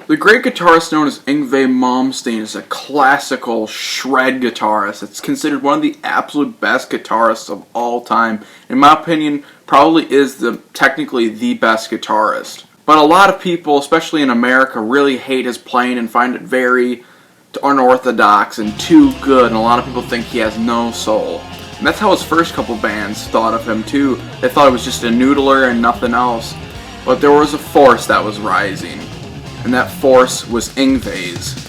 The great guitarist known as Yngwie Malmsteen is a classical shred guitarist. It's considered one of the absolute best guitarists of all time. In my opinion, probably is technically the best guitarist. But a lot of people, especially in America, really hate his playing and find it very unorthodox and too good, and a lot of people think he has no soul. And that's how his first couple bands thought of him too. They thought it was just a noodler and nothing else. But there was a force that was rising, and that force was Yngwie's.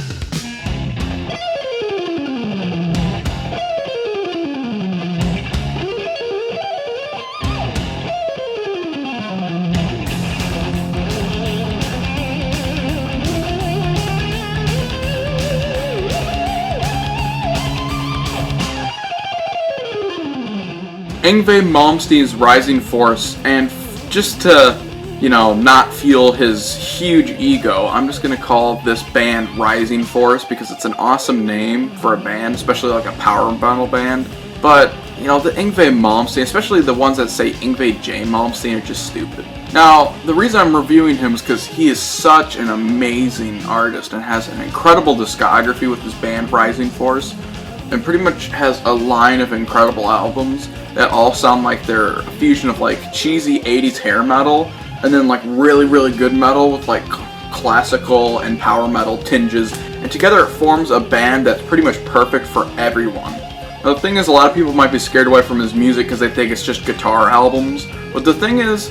Yngwie Malmsteen's rising force, and just to, not fuel his huge ego, I'm just going to call this band Rising Force because it's an awesome name for a band, especially like a power metal band. But, the Yngwie Malmsteen, especially the ones that say Yngwie J. Malmsteen, are just stupid. Now, the reason I'm reviewing him is because he is such an amazing artist and has an incredible discography with his band Rising Force, and pretty much has a line of incredible albums that all sound like they're a fusion of like cheesy 80s hair metal and then like really, really good metal with like classical and power metal tinges, and together it forms a band that's pretty much perfect for everyone. Now, the thing is, a lot of people might be scared away from his music because they think it's just guitar albums, but the thing is,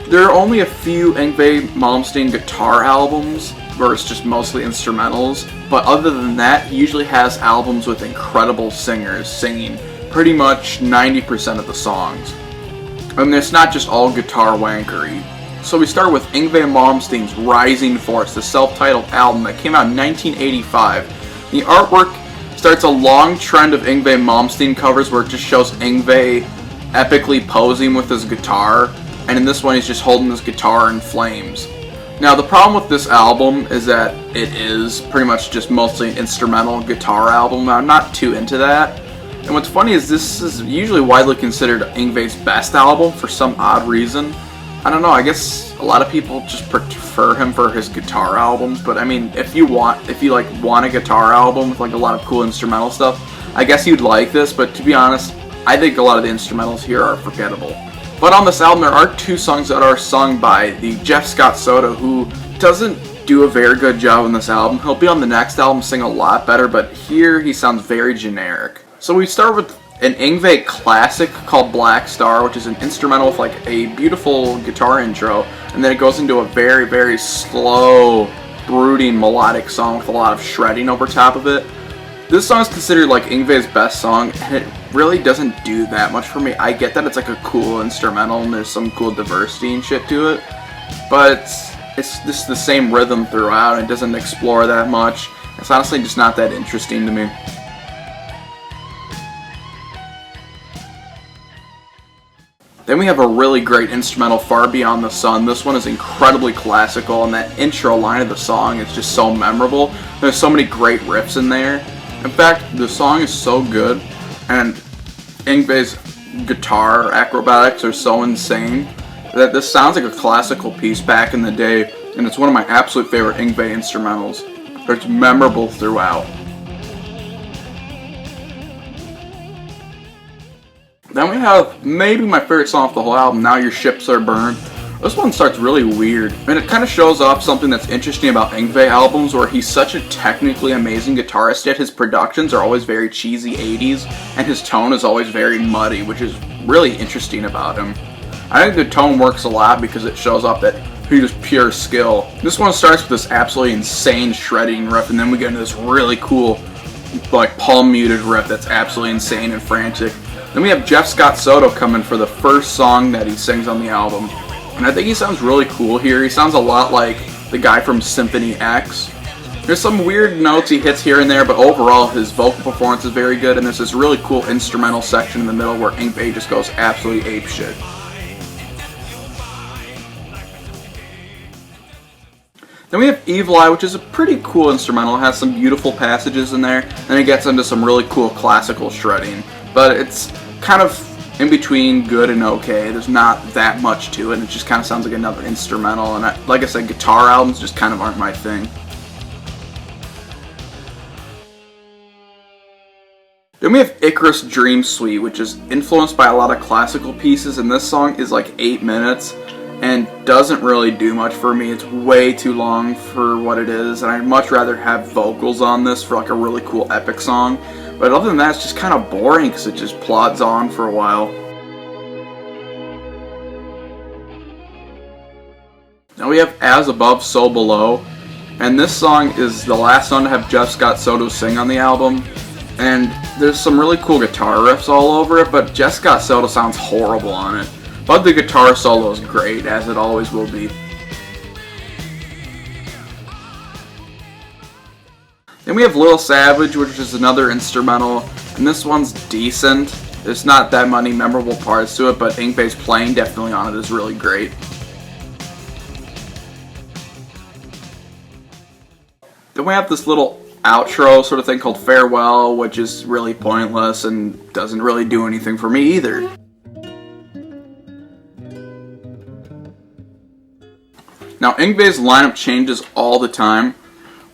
there are only a few Yngwie Malmsteen guitar albums where it's just mostly instrumentals, but other than that, he usually has albums with incredible singers singing pretty much 90% of the songs. And it's not just all guitar wankery. So we start with Yngwie Malmsteen's Rising Force, the self-titled album that came out in 1985. The artwork starts a long trend of Yngwie Malmsteen covers where it just shows Yngwie epically posing with his guitar, and in this one he's just holding his guitar in flames. Now, the problem with this album is that it is pretty much just mostly an instrumental guitar album. I'm not too into that. And what's funny is this is usually widely considered Yngwie's best album for some odd reason. I don't know, I guess a lot of people just prefer him for his guitar albums, but I mean, if you want a guitar album with like a lot of cool instrumental stuff, I guess you'd like this, but to be honest, I think a lot of the instrumentals here are forgettable. But on this album, there are two songs that are sung by the Jeff Scott Soto, who doesn't do a very good job on this album. He'll be on the next album, sing a lot better, but here he sounds very generic. So we start with an Yngwie classic called Black Star, which is an instrumental with like a beautiful guitar intro, and then it goes into a very, very slow, brooding melodic song with a lot of shredding over top of it. This song is considered like Yngwie's best song, and it really doesn't do that much for me. I get that it's like a cool instrumental and there's some cool diversity and shit to it, but it's just the same rhythm throughout and it doesn't explore that much. It's honestly just not that interesting to me. Then we have a really great instrumental, Far Beyond the Sun. This one is incredibly classical, and that intro line of the song is just so memorable. There's so many great riffs in there. In fact, the song is so good, and Yngwie's guitar acrobatics are so insane that this sounds like a classical piece back in the day, and it's one of my absolute favorite Yngwie instrumentals. It's memorable throughout. Then we have maybe my favorite song off the whole album, Now Your Ships Are Burned. This one starts really weird, and it kind of shows off something that's interesting about Yngwie albums, where he's such a technically amazing guitarist, yet his productions are always very cheesy 80s, and his tone is always very muddy, which is really interesting about him. I think the tone works a lot because it shows off that he's just pure skill. This one starts with this absolutely insane shredding riff, and then we get into this really cool, like palm muted riff that's absolutely insane and frantic. Then we have Jeff Scott Soto come in for the first song that he sings on the album. And I think he sounds really cool here. He sounds a lot like the guy from Symphony X. There's some weird notes he hits here and there, but overall his vocal performance is very good, and there's this really cool instrumental section in the middle where Yngwie just goes absolutely apeshit. Then we have Evil Eye, which is a pretty cool instrumental. It has some beautiful passages in there, and it gets into some really cool classical shredding. But it's kind of in between good and okay. There's not that much to it, and it just kind of sounds like another instrumental, and like I said, guitar albums just kind of aren't my thing. Then we have Icarus Dream Suite, which is influenced by a lot of classical pieces, and this song is like 8 minutes and doesn't really do much for me. It's way too long for what it is, and I'd much rather have vocals on this for like a really cool epic song. But other than that, it's just kind of boring because it just plods on for a while. Now we have As Above, So Below, and this song is the last song to have Jeff Scott Soto sing on the album. And there's some really cool guitar riffs all over it, but Jeff Scott Soto sounds horrible on it. But the guitar solo is great, as it always will be. Then we have Lil Savage, which is another instrumental, and this one's decent. There's not that many memorable parts to it, but Yngwie's playing definitely on it is really great. Then we have this little outro sort of thing called Farewell, which is really pointless and doesn't really do anything for me either. Now, Yngwie's lineup changes all the time,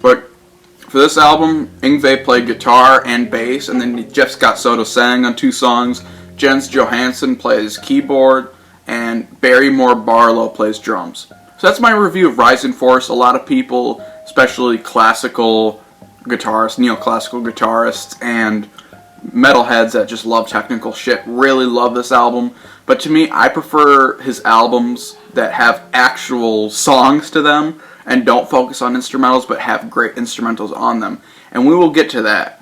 but for this album, Yngwie played guitar and bass, and then Jeff Scott Soto sang on 2 songs. Jens Johansson plays keyboard, and Barrymore Barlow plays drums. So that's my review of Rising Force. A lot of people, especially classical guitarists, neoclassical guitarists, and metalheads that just love technical shit, really love this album. But to me, I prefer his albums that have actual songs to them and don't focus on instrumentals but have great instrumentals on them. And we will get to that.